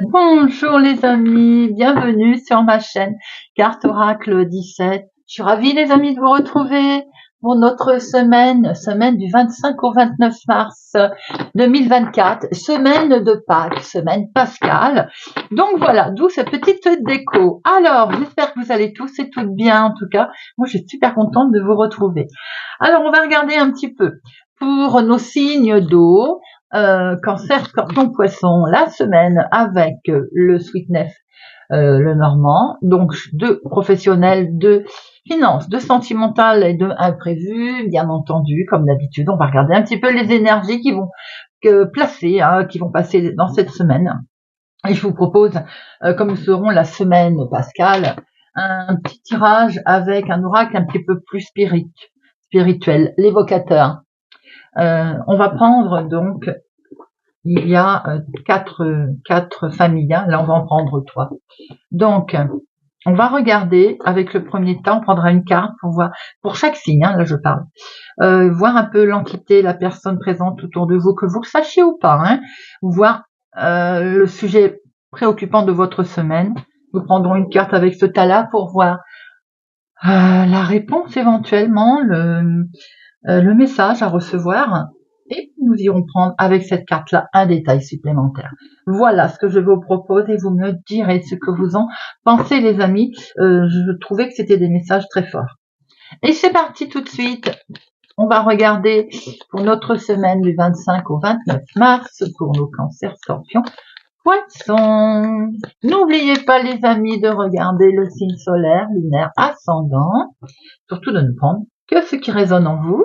Bonjour les amis, bienvenue sur ma chaîne Carte Oracle 17. Je suis ravie les amis de vous retrouver pour notre semaine du 25 au 29 mars 2024, semaine de Pâques, semaine pascale. Donc voilà, d'où cette petite déco. Alors, j'espère que vous allez tous et toutes bien. En tout cas, moi je suis super contente de vous retrouver. Alors, on va regarder un petit peu pour nos signes d'eau. Cancer, Scorpion, Poisson, la semaine avec le Sweetness, le Normand, donc de professionnel, de finance, de sentimental et de imprévu, bien entendu, comme d'habitude. On va regarder un petit peu les énergies qui vont placer, qui vont passer dans cette semaine. Et je vous propose, comme nous serons la semaine pascale, un petit tirage avec un oracle un petit peu plus spirituel, l'évocateur. On va prendre donc, il y a quatre familles, là on va en prendre 3. Donc, on va regarder avec le premier temps, on prendra une carte pour voir, pour chaque signe, là je parle, voir un peu l'entité, la personne présente autour de vous, que vous le sachiez ou pas, voir le sujet préoccupant de votre semaine. Nous prendrons une carte avec ce tas-là pour voir la réponse éventuellement, le message à recevoir, et nous irons prendre avec cette carte-là un détail supplémentaire. Voilà ce que je vous propose et vous me direz ce que vous en pensez les amis. Je trouvais que c'était des messages très forts. Et c'est parti tout de suite. On va regarder pour notre semaine du 25 au 29 mars pour nos cancers, scorpions, poissons. N'oubliez pas les amis de regarder le signe solaire, lunaire, ascendant, surtout de ne prendre que ce qui résonne en vous.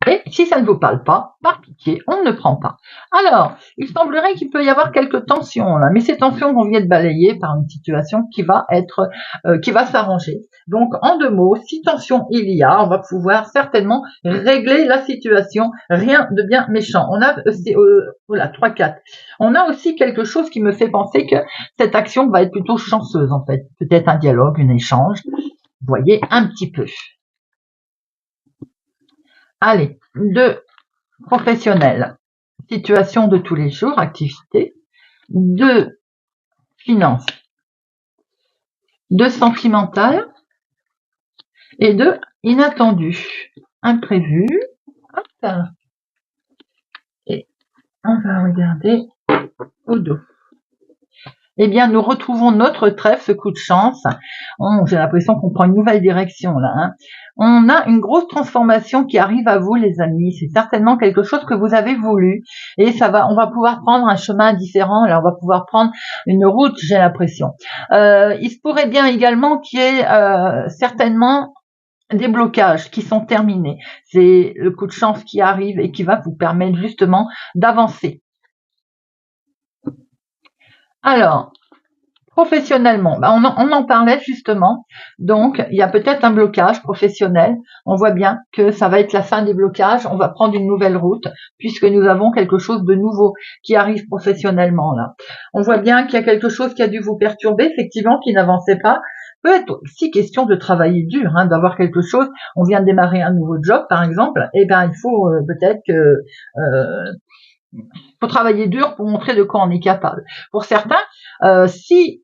Et si ça ne vous parle pas, par pitié, on ne prend pas. Alors, il semblerait qu'il peut y avoir quelques tensions là, mais ces tensions vont être balayées par une situation qui va s'arranger. Donc, en 2 mots, si tension il y a, on va pouvoir certainement régler la situation. Rien de bien méchant. On a voilà 3-4. On a aussi quelque chose qui me fait penser que cette action va être plutôt chanceuse en fait. Peut-être un dialogue, un échange. Vous voyez un petit peu. Allez, 2 professionnels, situation de tous les jours, activité, 2 finances, 2 sentimental et 2 inattendu, imprévu. Hop. Et on va regarder au dos. Eh bien, nous retrouvons notre trèfle, ce coup de chance. J'ai l'impression qu'on prend une nouvelle direction là. On a une grosse transformation qui arrive à vous, les amis. C'est certainement quelque chose que vous avez voulu. Et on va pouvoir prendre un chemin différent. Là, on va pouvoir prendre une route, j'ai l'impression. Il se pourrait bien également qu'il y ait certainement des blocages qui sont terminés. C'est le coup de chance qui arrive et qui va vous permettre justement d'avancer. Alors, professionnellement, on en parlait justement, donc il y a peut-être un blocage professionnel, on voit bien que ça va être la fin des blocages, on va prendre une nouvelle route, puisque nous avons quelque chose de nouveau qui arrive professionnellement là. On voit bien qu'il y a quelque chose qui a dû vous perturber, effectivement, qui n'avançait pas. Peut être aussi question de travailler dur, d'avoir quelque chose, on vient de démarrer un nouveau job par exemple, et bien il faut peut-être que... faut travailler dur pour montrer de quoi on est capable. Pour certains, si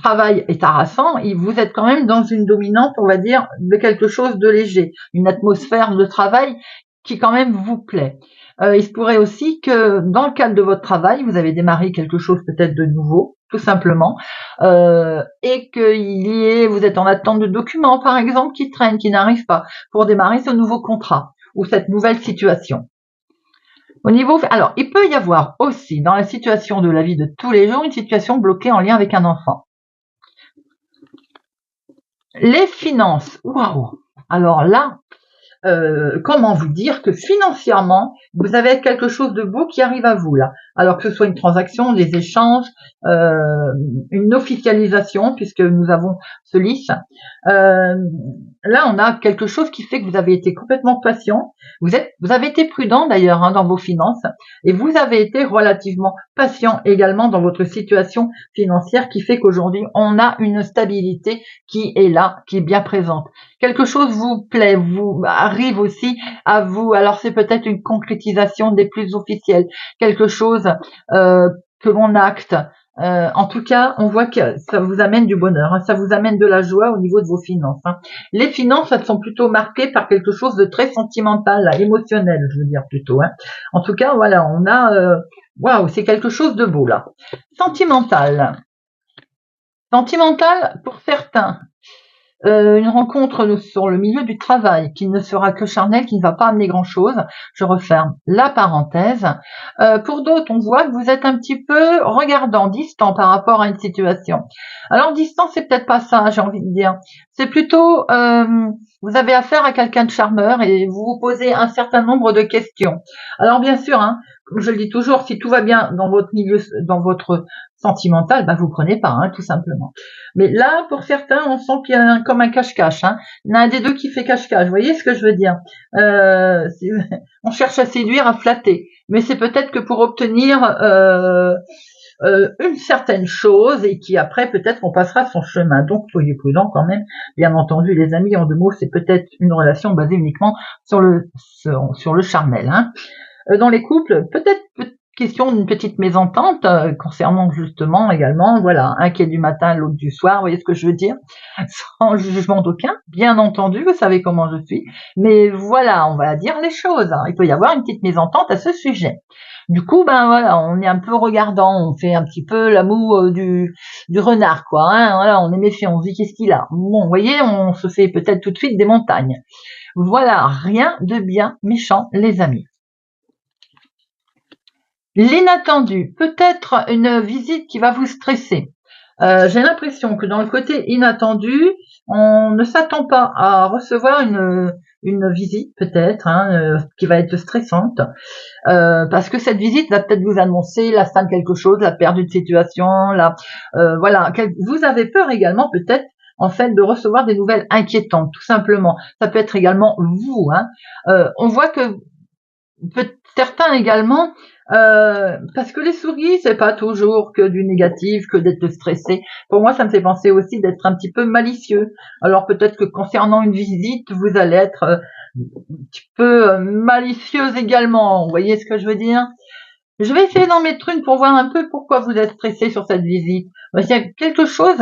travail est harassant, vous êtes quand même dans une dominante, on va dire, de quelque chose de léger, une atmosphère de travail qui quand même vous plaît. Il se pourrait aussi que dans le cadre de votre travail, vous avez démarré quelque chose peut-être de nouveau, tout simplement, et que vous êtes en attente de documents, par exemple, qui traînent, qui n'arrivent pas, pour démarrer ce nouveau contrat ou cette nouvelle situation. Alors, il peut y avoir aussi, dans la situation de la vie de tous les jours, une situation bloquée en lien avec un enfant. Les finances, waouh! Alors là, comment vous dire que financièrement, vous avez quelque chose de beau qui arrive à vous là. alors que ce soit une transaction, des échanges, une officialisation, puisque nous avons ce lice. Là, on a quelque chose qui fait que vous avez été complètement patient. Vous avez été prudent d'ailleurs dans vos finances, et vous avez été relativement patient également dans votre situation financière, qui fait qu'aujourd'hui, on a une stabilité qui est là, qui est bien présente. Quelque chose vous plaît, vous arrive aussi à vous. Alors c'est peut-être une concrétisation des plus officiels, quelque chose que l'on acte. En tout cas, on voit que ça vous amène du bonheur, ça vous amène de la joie au niveau de vos finances. Les finances, elles sont plutôt marquées par quelque chose de très sentimental, là, émotionnel, je veux dire plutôt. En tout cas, voilà, on a, waouh, c'est quelque chose de beau là. Sentimental. Sentimental pour certains. Une rencontre sur le milieu du travail qui ne sera que charnelle, qui ne va pas amener grand-chose. Je referme la parenthèse. Pour d'autres, on voit que vous êtes un petit peu regardant, distant par rapport à une situation. Alors distant, c'est peut-être pas ça, j'ai envie de dire. C'est plutôt, vous avez affaire à quelqu'un de charmeur et vous vous posez un certain nombre de questions. Alors bien sûr, comme je le dis toujours, si tout va bien dans votre milieu, dans votre sentimental, vous prenez pas, tout simplement. Mais là, pour certains, on sent qu'il y a comme un cache-cache. Il y en a un des deux qui fait cache-cache. Vous voyez ce que je veux dire? On cherche à séduire, à flatter. Mais c'est peut-être que pour obtenir une certaine chose et qui après peut-être on passera son chemin. Donc soyez prudents quand même. Bien entendu, les amis, en deux mots, c'est peut-être une relation basée uniquement sur le charnel. Dans les couples, peut-être question d'une petite mésentente concernant justement également, voilà, un qui est du matin, l'autre du soir, vous voyez ce que je veux dire, sans jugement d'aucun, bien entendu, vous savez comment je suis, mais voilà, on va dire les choses, il peut y avoir une petite mésentente à ce sujet. Du coup, voilà, on est un peu regardant, on fait un petit peu la moue du renard, quoi, voilà, on est méfiant, on se dit qu'est-ce qu'il a. Bon, vous voyez, on se fait peut-être tout de suite des montagnes. Voilà, rien de bien méchant, les amis. L'inattendu, peut-être une visite qui va vous stresser. J'ai l'impression que dans le côté inattendu, on ne s'attend pas à recevoir une visite peut-être qui va être stressante, parce que cette visite va peut-être vous annoncer la fin de quelque chose, la perte d'une situation, voilà. Vous avez peur également peut-être en fait de recevoir des nouvelles inquiétantes, tout simplement. Ça peut être également vous. On voit que certains également, parce que les souris, c'est pas toujours que du négatif, que d'être stressé. Pour moi, ça me fait penser aussi d'être un petit peu malicieux. Alors peut-être que concernant une visite, vous allez être un petit peu malicieuse également. Vous voyez ce que je veux dire? Je vais essayer d'en mettre une pour voir un peu pourquoi vous êtes stressé sur cette visite. Il y a quelque chose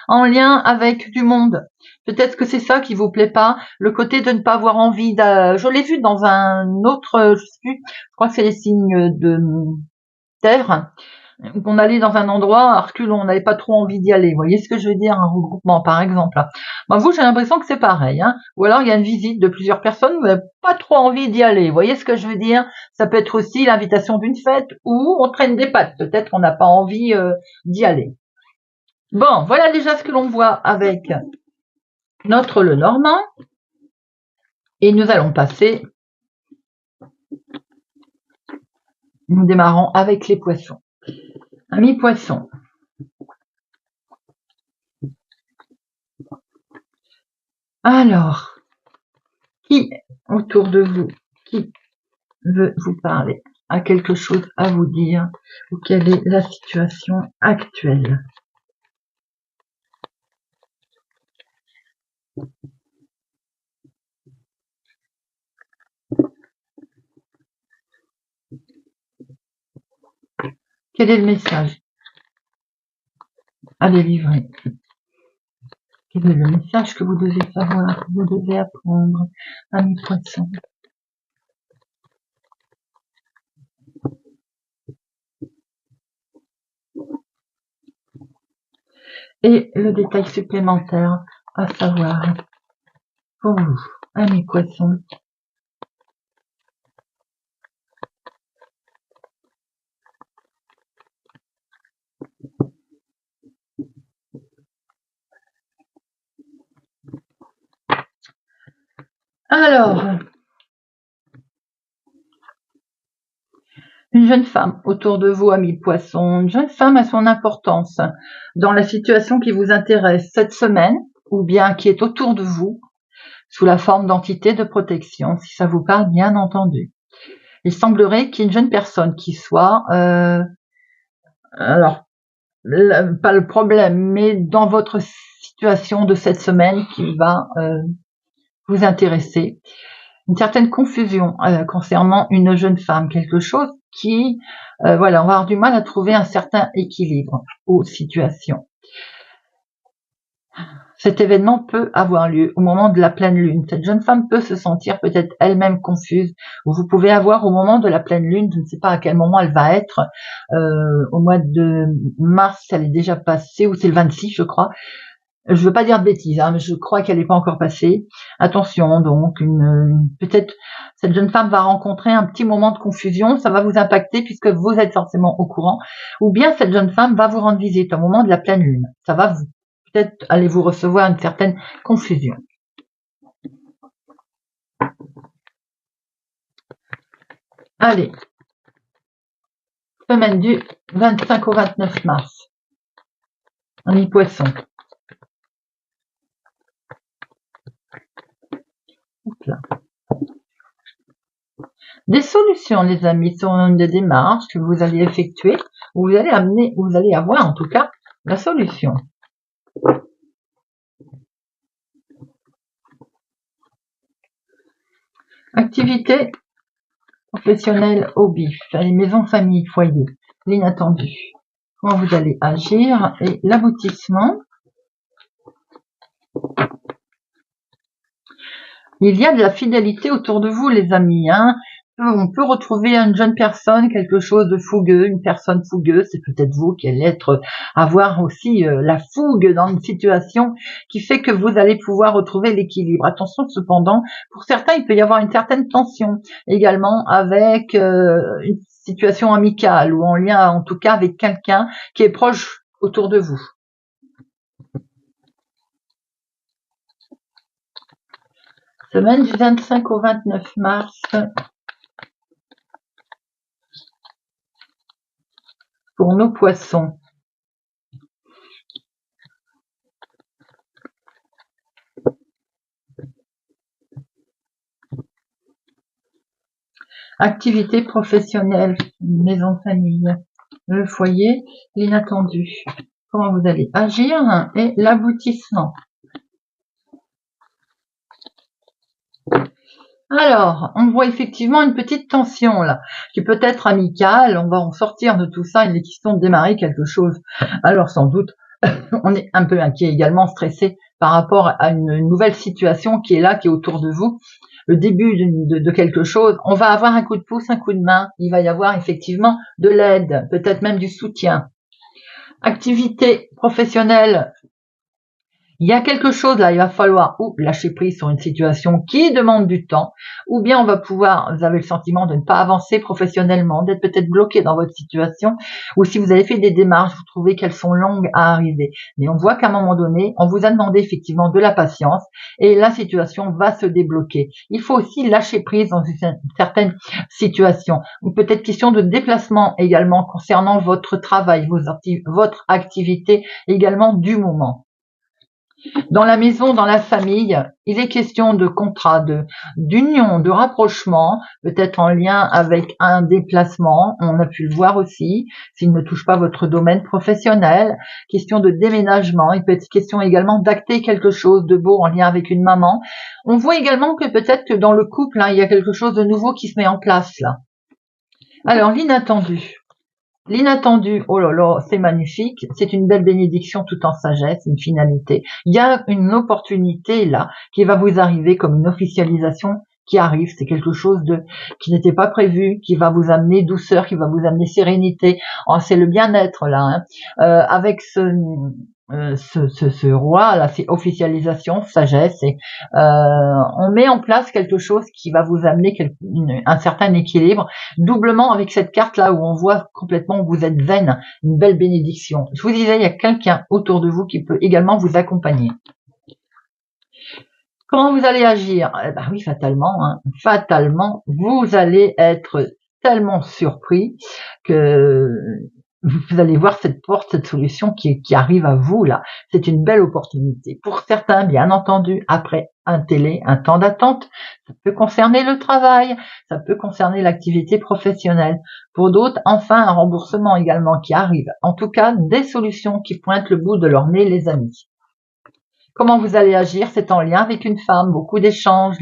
en lien avec du monde. Peut-être que c'est ça qui vous plaît pas, le côté de ne pas avoir envie je l'ai vu dans un autre, je crois que c'est les signes de terre, qu'on allait dans un endroit, à recul, on n'avait pas trop envie d'y aller. Vous voyez ce que je veux dire? Un regroupement, par exemple. Vous, j'ai l'impression que c'est pareil. Ou alors, il y a une visite de plusieurs personnes, vous n'avez pas trop envie d'y aller. Vous voyez ce que je veux dire? Ça peut être aussi l'invitation d'une fête, ou on traîne des pattes. Peut-être qu'on n'a pas envie d'y aller. Bon, voilà déjà ce que l'on voit avec notre Lenormand. Et nous allons passer. Nous démarrons avec les poissons. Amis poissons. Alors, qui autour de vous, qui veut vous parler, a quelque chose à vous dire, ou quelle est la situation actuelle? Quel est le message à délivrer? Quel est le message que vous devez savoir, que vous devez apprendre, amis poissons? Et le détail supplémentaire à savoir pour vous, amis poissons. Alors, Une jeune femme autour de vous, ami poisson, une jeune femme a son importance dans la situation qui vous intéresse cette semaine, ou bien qui est autour de vous, sous la forme d'entité de protection, si ça vous parle bien entendu. Il semblerait qu'il y ait une jeune personne qui soit, alors, pas le problème, mais dans votre situation de cette semaine qui va vous intéresser. Une certaine confusion concernant une jeune femme, quelque chose qui, voilà, on va avoir du mal à trouver un certain équilibre aux situations. Cet événement peut avoir lieu au moment de la pleine lune. Cette jeune femme peut se sentir peut-être elle-même confuse, ou vous pouvez avoir au moment de la pleine lune, je ne sais pas à quel moment elle va être, au mois de mars, elle est déjà passée, ou c'est le 26 je crois. Je veux pas dire de bêtises, hein, mais je crois qu'elle n'est pas encore passée. Attention, donc peut-être cette jeune femme va rencontrer un petit moment de confusion, ça va vous impacter puisque vous êtes forcément au courant, ou bien cette jeune femme va vous rendre visite au moment de la pleine lune. Ça va vous peut-être aller vous recevoir une certaine confusion. Allez, semaine du 25 au 29 mars. Ami poisson. Là. Des solutions, les amis, sont des démarches que vous allez effectuer, où vous allez avoir en tout cas la solution. Activité professionnelle, hobby, maison, famille, foyer, l'inattendu. Comment vous allez agir et l'aboutissement. Il y a de la fidélité autour de vous, les amis. Hein. On peut retrouver une jeune personne, quelque chose de fougueux, une personne fougueuse. C'est peut-être vous qui allez avoir aussi la fougue dans une situation qui fait que vous allez pouvoir retrouver l'équilibre. Attention cependant, pour certains, il peut y avoir une certaine tension également avec une situation amicale ou en lien en tout cas avec quelqu'un qui est proche autour de vous. Semaine du 25 au 29 mars. Pour nos poissons. Activité professionnelle, maison famille, le foyer, l'inattendu. Comment vous allez agir et l'aboutissement. Alors, on voit effectivement une petite tension là, qui peut être amicale, on va en sortir de tout ça, il est question de démarrer quelque chose. Alors sans doute, on est un peu inquiet également, stressé par rapport à une nouvelle situation qui est là, qui est autour de vous, le début de quelque chose. On va avoir un coup de pouce, un coup de main, il va y avoir effectivement de l'aide, peut-être même du soutien. Activité professionnelle. Il y a quelque chose là, il va falloir ou lâcher prise sur une situation qui demande du temps, ou bien on va pouvoir, vous avez le sentiment de ne pas avancer professionnellement, d'être peut-être bloqué dans votre situation, ou si vous avez fait des démarches, vous trouvez qu'elles sont longues à arriver. Mais on voit qu'à un moment donné, on vous a demandé effectivement de la patience, et la situation va se débloquer. Il faut aussi lâcher prise dans une certaine situation, ou peut-être question de déplacement également concernant votre travail, votre activité également du moment. Dans la maison, dans la famille, il est question de contrat, d'union, de rapprochement, peut-être en lien avec un déplacement, on a pu le voir aussi, s'il ne touche pas votre domaine professionnel, question de déménagement, il peut être question également d'acter quelque chose de beau en lien avec une maman. On voit également que peut-être que dans le couple, il y a quelque chose de nouveau qui se met en place là. Alors, l'inattendu. L'inattendu, oh là là, c'est magnifique, c'est une belle bénédiction tout en sagesse, une finalité. Il y a une opportunité là qui va vous arriver comme une officialisation qui arrive, c'est quelque chose qui n'était pas prévu, qui va vous amener douceur, qui va vous amener sérénité. Oh, c'est le bien-être là, hein. Avec ce roi là, c'est officialisation, sagesse, et on met en place quelque chose qui va vous amener un certain équilibre, doublement avec cette carte là où on voit complètement où vous êtes zen, une belle bénédiction. Je vous disais, il y a quelqu'un autour de vous qui peut également vous accompagner. Comment vous allez agir? Oui, fatalement, hein, fatalement, vous allez être tellement surpris que vous allez voir cette porte, cette solution qui arrive à vous là. C'est une belle opportunité. Pour certains, bien entendu, après un temps d'attente, ça peut concerner le travail, ça peut concerner l'activité professionnelle. Pour d'autres, enfin, un remboursement également qui arrive. En tout cas, des solutions qui pointent le bout de leur nez, les amis. Comment vous allez agir, c'est en lien avec une femme, beaucoup d'échanges.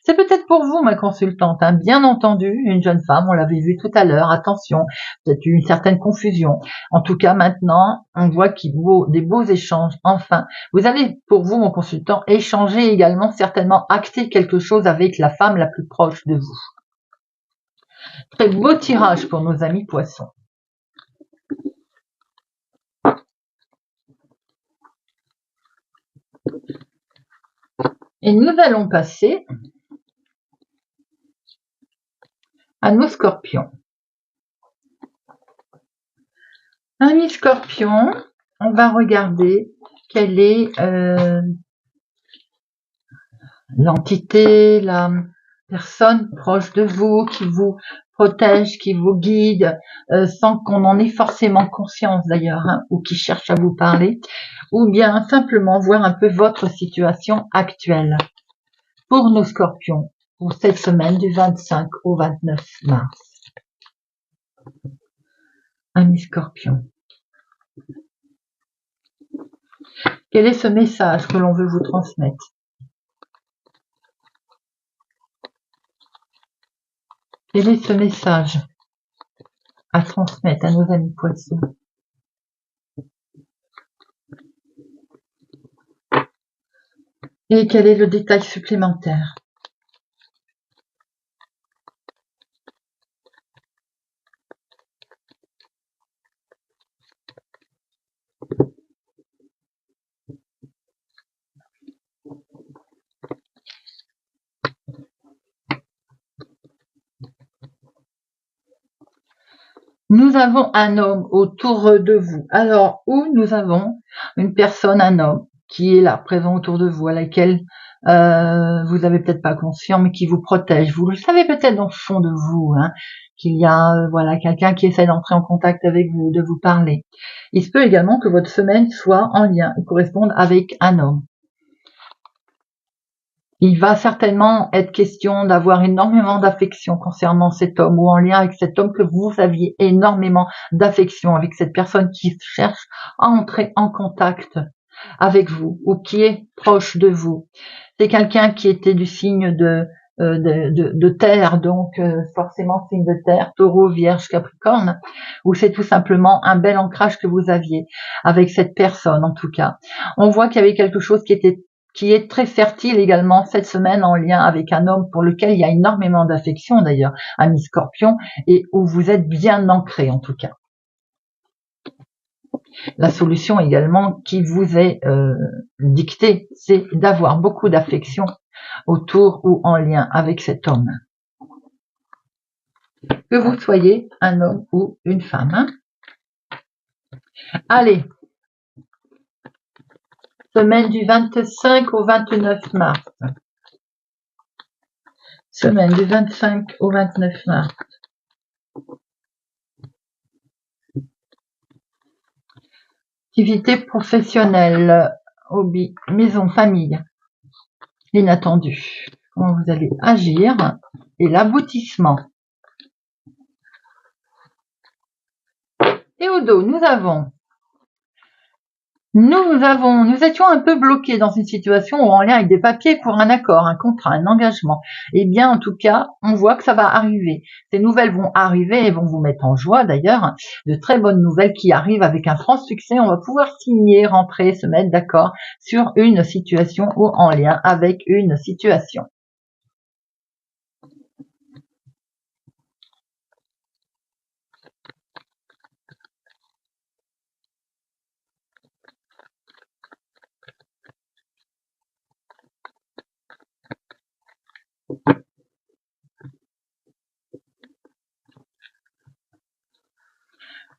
C'est peut-être pour vous, ma consultante, hein. Bien entendu, une jeune femme, on l'avait vu tout à l'heure, attention, peut-être une certaine confusion. En tout cas, maintenant, on voit des beaux échanges, enfin. Vous allez, pour vous, mon consultant, échanger également, certainement acter quelque chose avec la femme la plus proche de vous. Très beau tirage pour nos amis poissons. Et nous allons passer à nos scorpions. Amis scorpions, on va regarder quelle est l'entité, la personne proche de vous qui vous protège, qui vous guide, sans qu'on en ait forcément conscience d'ailleurs, hein, ou qui cherche à vous parler, ou bien simplement voir un peu votre situation actuelle. Pour nos scorpions, pour cette semaine du 25 au 29 mars. Amis scorpions. Quel est ce message que l'on veut vous transmettre? Quel est ce message à transmettre à nos amis poissons? Et quel est le détail supplémentaire? Nous avons un homme autour de vous. Alors, où nous avons une personne, un homme, qui est là, présent autour de vous, à laquelle vous n'avez peut-être pas conscience, mais qui vous protège. Vous le savez peut-être dans le fond de vous, hein, qu'il y a voilà quelqu'un qui essaie d'entrer en contact avec vous, de vous parler. Il se peut également que votre semaine soit en lien et corresponde avec un homme. Il va certainement être question d'avoir énormément d'affection concernant cet homme ou en lien avec cet homme que vous aviez énormément d'affection avec cette personne qui cherche à entrer en contact avec vous ou qui est proche de vous. C'est quelqu'un qui était du signe de terre, donc forcément signe de terre, taureau, vierge, capricorne, ou c'est tout simplement un bel ancrage que vous aviez avec cette personne en tout cas. On voit qu'il y avait quelque chose qui est très fertile également cette semaine en lien avec un homme pour lequel il y a énormément d'affection d'ailleurs, ami Scorpion, et où vous êtes bien ancré en tout cas. La solution également qui vous est dictée, c'est d'avoir beaucoup d'affection autour ou en lien avec cet homme. Que vous soyez un homme ou une femme. Hein. Allez, semaine du 25 au 29 mars. Semaine du 25 au 29 mars. Activité professionnelle, hobby, maison, famille. L'inattendu. Comment vous allez agir et l'aboutissement. Et au dos, nous étions un peu bloqués dans une situation où en lien avec des papiers pour un accord, un contrat, un engagement. Eh bien, en tout cas, on voit que ça va arriver. Ces nouvelles vont arriver et vont vous mettre en joie d'ailleurs. De très bonnes nouvelles qui arrivent avec un franc succès. On va pouvoir signer, rentrer, se mettre d'accord sur une situation ou en lien avec une situation.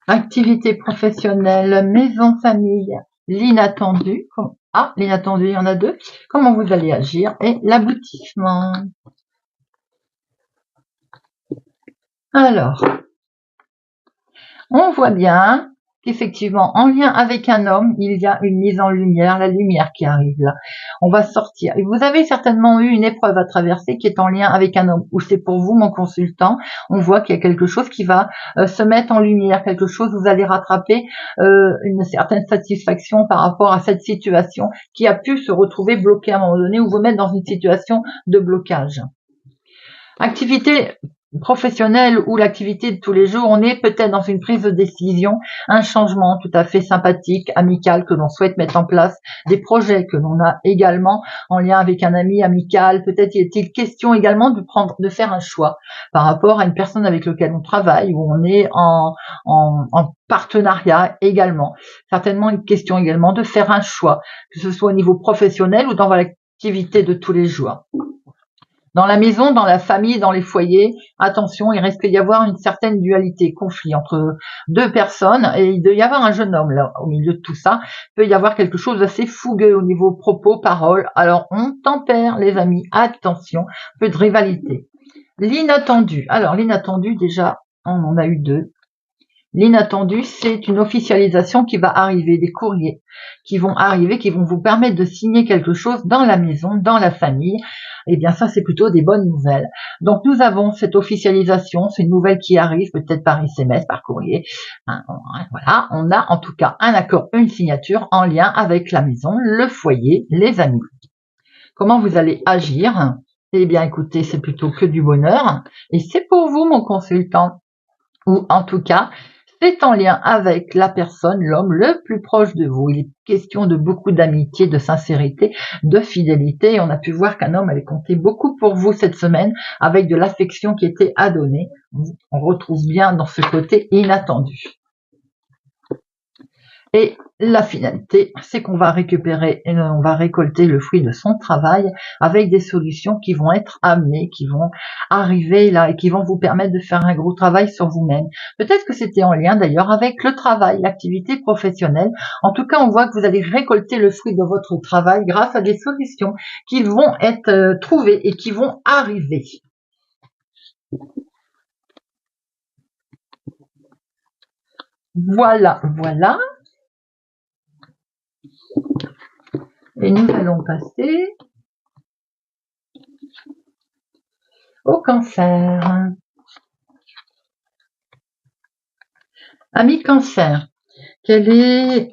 Activité professionnelle, maison, famille, l'inattendu. Ah, l'inattendu, il y en a deux. Comment vous allez agir et l'aboutissement. Alors, on voit bien qu'effectivement, en lien avec un homme, il y a une mise en lumière, la lumière qui arrive là. On va sortir. Et vous avez certainement eu une épreuve à traverser qui est en lien avec un homme, ou c'est pour vous, mon consultant. On voit qu'il y a quelque chose qui va se mettre en lumière, quelque chose, vous allez rattraper une certaine satisfaction par rapport à cette situation qui a pu se retrouver bloquée à un moment donné ou vous mettre dans une situation de blocage. Activité professionnelle ou l'activité de tous les jours, on est peut-être dans une prise de décision, un changement tout à fait sympathique, amical que l'on souhaite mettre en place, des projets que l'on a également en lien avec un ami amical. Peut-être est-il question également de faire un choix par rapport à une personne avec laquelle on travaille ou on est en partenariat également. Certainement une question également de faire un choix, que ce soit au niveau professionnel ou dans l'activité de tous les jours. Dans la maison, dans la famille, dans les foyers, attention, il risque d'y avoir une certaine dualité, conflit entre deux personnes et il doit y avoir un jeune homme là au milieu de tout ça. Il peut y avoir quelque chose d'assez fougueux au niveau propos, paroles. Alors on tempère les amis, attention, un peu de rivalité. L'inattendu. Alors l'inattendu déjà, on en a eu deux. L'inattendu, c'est une officialisation qui va arriver, des courriers qui vont arriver, qui vont vous permettre de signer quelque chose dans la maison, dans la famille. Eh bien, ça, c'est plutôt des bonnes nouvelles. Donc, nous avons cette officialisation, c'est une nouvelle qui arrive, peut-être par SMS, par courrier. Voilà, on a en tout cas un accord, une signature en lien avec la maison, le foyer, les amis. Comment vous allez agir? Eh bien, écoutez, c'est plutôt que du bonheur. Et c'est pour vous, mon consultant. Ou en tout cas, c'est en lien avec la personne, l'homme le plus proche de vous. Il est question de beaucoup d'amitié, de sincérité, de fidélité. On a pu voir qu'un homme avait compté beaucoup pour vous cette semaine avec de l'affection qui était à donner. On retrouve bien dans ce côté inattendu. Et la finalité, c'est qu'on va récupérer et on va récolter le fruit de son travail avec des solutions qui vont être amenées, qui vont arriver là et qui vont vous permettre de faire un gros travail sur vous-même. Peut-être que c'était en lien d'ailleurs avec le travail, l'activité professionnelle. En tout cas, on voit que vous allez récolter le fruit de votre travail grâce à des solutions qui vont être trouvées et qui vont arriver. Voilà, voilà. Et nous allons passer au cancer. Ami cancer, quelle est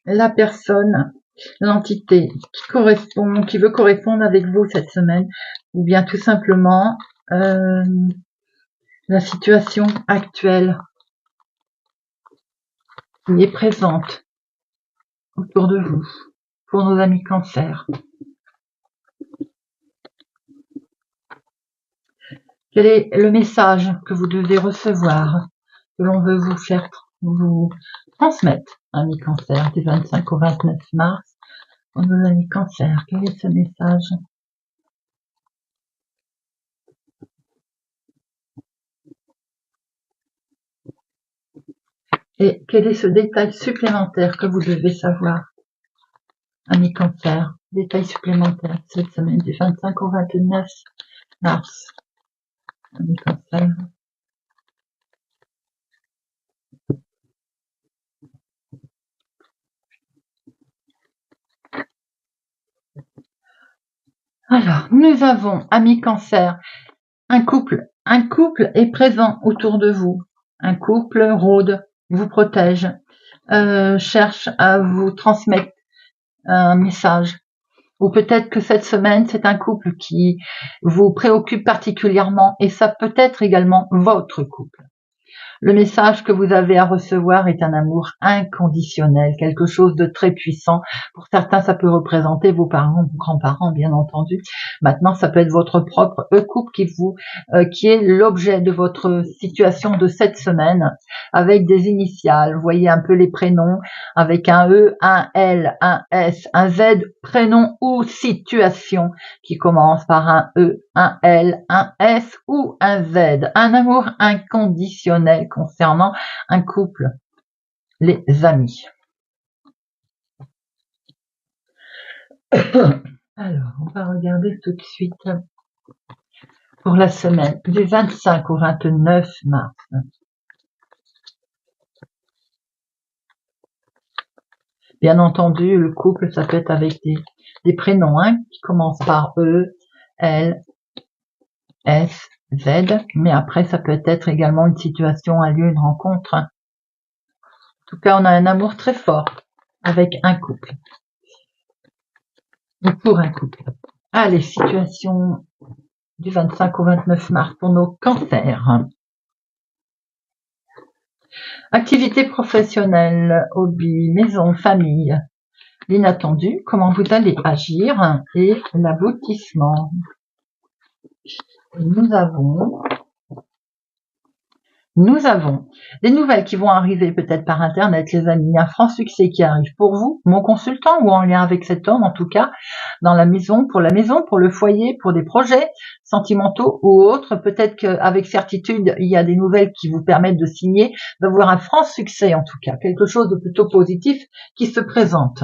la personne, l'entité qui veut correspondre avec vous cette semaine, ou bien tout simplement la situation actuelle qui est présente autour de vous pour nos amis cancer. Quel est le message que vous devez recevoir, que l'on veut vous transmettre, amis cancer, du 25 au 29 mars, pour nos amis cancer? Quel est ce message? Et quel est ce détail supplémentaire que vous devez savoir, amis cancer? Détail supplémentaire cette semaine du 25 au 29 mars, amis cancer. Alors, nous avons, amis cancer, un couple est présent autour de vous. Un couple rôde, vous protège, cherche à vous transmettre un message. Ou peut-être que cette semaine, c'est un couple qui vous préoccupe particulièrement et ça peut être également votre couple. Le message que vous avez à recevoir est un amour inconditionnel, quelque chose de très puissant. Pour certains, ça peut représenter vos parents, vos grands-parents, bien entendu. Maintenant, ça peut être votre propre couple qui est l'objet de votre situation de cette semaine, avec des initiales. Vous voyez un peu les prénoms, avec un E, un L, un S, un Z, prénom ou situation qui commence par un E, un L, un S ou un Z. Un amour inconditionnel concernant un couple, les amis. Alors, on va regarder tout de suite pour la semaine du 25 au 29 mars. Bien entendu, le couple, ça peut être avec des prénoms qui commencent par E, L, S, Z, mais après, ça peut être également une situation, un lieu, une rencontre. En tout cas, on a un amour très fort avec un couple. Ou pour un couple. Allez, situation du 25 au 29 mars pour nos cancers. Activité professionnelle, hobby, maison, famille. L'inattendu, comment vous allez agir et l'aboutissement. Nous avons des nouvelles qui vont arriver peut-être par internet, les amis, un franc succès qui arrive pour vous, mon consultant ou en lien avec cet homme en tout cas, dans la maison, pour le foyer, pour des projets sentimentaux ou autres. Peut-être qu'avec certitude, il y a des nouvelles qui vous permettent de signer, d'avoir un franc succès en tout cas, quelque chose de plutôt positif qui se présente.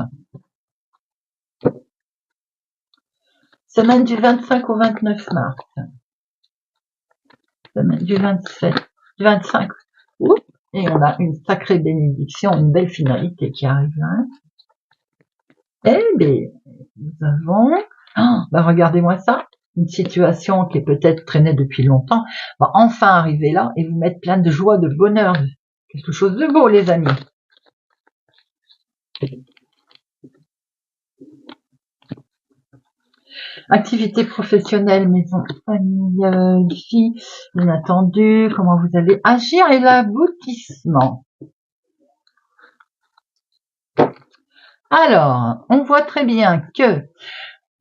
Semaine du 25 au 29 mars. Semaine du 25. Et on a une sacrée bénédiction, une belle finalité qui arrive là. Eh bien, nous avons... regardez-moi ça. Une situation qui est peut-être traînée depuis longtemps va enfin arriver là et vous mettre plein de joie, de bonheur. Quelque chose de beau, les amis. Activité professionnelle, maison, famille, ici, inattendu, comment vous allez agir et l'aboutissement. Alors, on voit très bien que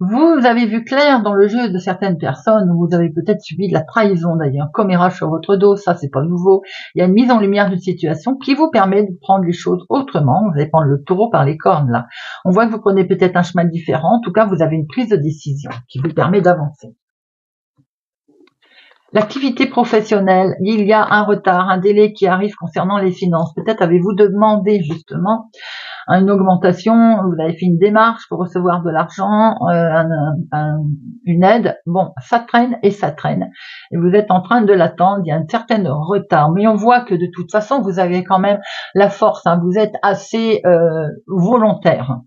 vous avez vu clair dans le jeu de certaines personnes, vous avez peut-être subi de la trahison d'ailleurs, commérage sur votre dos, ça c'est pas nouveau. Il y a une mise en lumière d'une situation qui vous permet de prendre les choses autrement. Vous allez prendre le taureau par les cornes là. On voit que vous prenez peut-être un chemin différent. En tout cas, vous avez une prise de décision qui vous permet d'avancer. L'activité professionnelle, il y a un retard, un délai qui arrive concernant les finances. Peut-être avez-vous demandé justement une augmentation, vous avez fait une démarche pour recevoir de l'argent, une aide. Bon, ça traîne et ça traîne. Et vous êtes en train de l'attendre, il y a un certain retard. Mais on voit que de toute façon, vous avez quand même la force, vous êtes assez volontaire.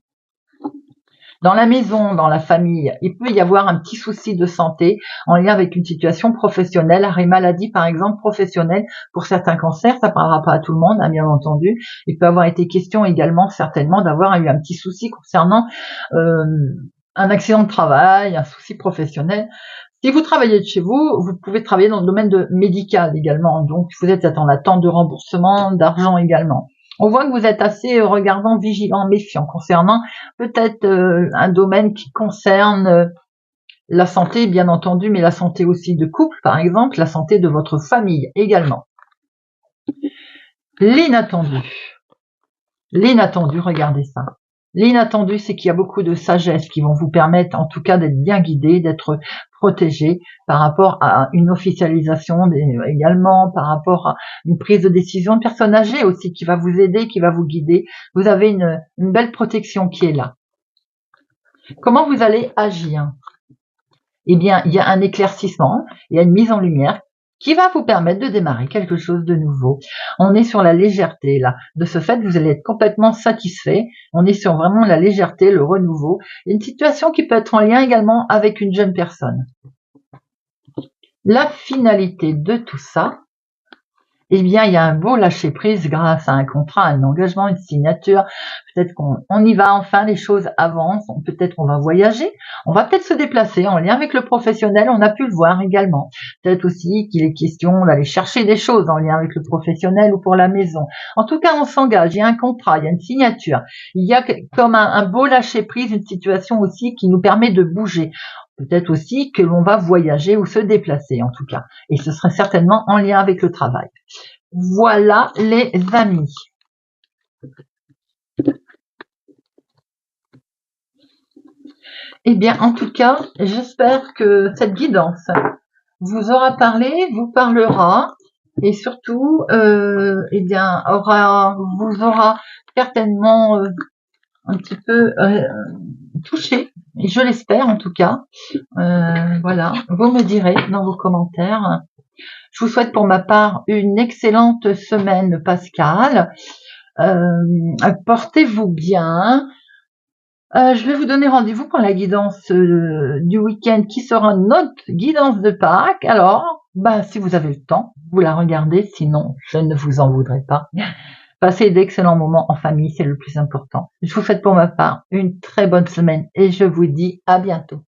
Dans la maison, dans la famille, il peut y avoir un petit souci de santé en lien avec une situation professionnelle, arrêt maladie par exemple professionnelle. Pour certains cancers, ça ne parlera pas à tout le monde, bien entendu. Il peut avoir été question également certainement d'avoir eu un petit souci concernant un accident de travail, un souci professionnel. Si vous travaillez de chez vous, vous pouvez travailler dans le domaine médical également. Donc, vous êtes en attente de remboursement, d'argent également. On voit que vous êtes assez regardant, vigilant, méfiant concernant peut-être un domaine qui concerne la santé, bien entendu, mais la santé aussi de couple, par exemple, la santé de votre famille également. L'inattendu. L'inattendu, regardez ça. L'inattendu, c'est qu'il y a beaucoup de sagesse qui vont vous permettre, en tout cas, d'être bien guidé, d'être protégé par rapport à une officialisation également, par rapport à une prise de décision de personne âgée aussi qui va vous aider, qui va vous guider. Vous avez une belle protection qui est là. Comment vous allez agir? Eh bien, il y a un éclaircissement, il y a une mise en lumière qui va vous permettre de démarrer quelque chose de nouveau. On est sur la légèreté, là. De ce fait, vous allez être complètement satisfait. On est sur vraiment la légèreté, le renouveau. Une situation qui peut être en lien également avec une jeune personne. La finalité de tout ça, eh bien, il y a un beau lâcher-prise grâce à un contrat, un engagement, une signature. Peut-être qu'on y va enfin, les choses avancent. Peut-être qu'on va voyager. On va peut-être se déplacer en lien avec le professionnel. On a pu le voir également. Peut-être aussi qu'il est question d'aller chercher des choses en lien avec le professionnel ou pour la maison. En tout cas, on s'engage. Il y a un contrat, il y a une signature. Il y a comme un beau lâcher-prise, une situation aussi qui nous permet de bouger. Peut-être aussi que l'on va voyager ou se déplacer en tout cas. Et ce serait certainement en lien avec le travail. Voilà les amis. Eh bien, en tout cas, j'espère que cette guidance vous aura parlé, vous parlera et surtout, eh bien, vous aura certainement un petit peu touché. je l'espère en tout cas. Voilà, vous me direz dans vos commentaires. Je vous souhaite pour ma part une excellente semaine pascale. Portez-vous bien. Je vais vous donner rendez-vous pour la guidance du week-end qui sera notre guidance de Pâques. Alors, si vous avez le temps, vous la regardez, sinon je ne vous en voudrais pas. Passez d'excellents moments en famille, c'est le plus important. Je vous souhaite pour ma part une très bonne semaine et je vous dis à bientôt.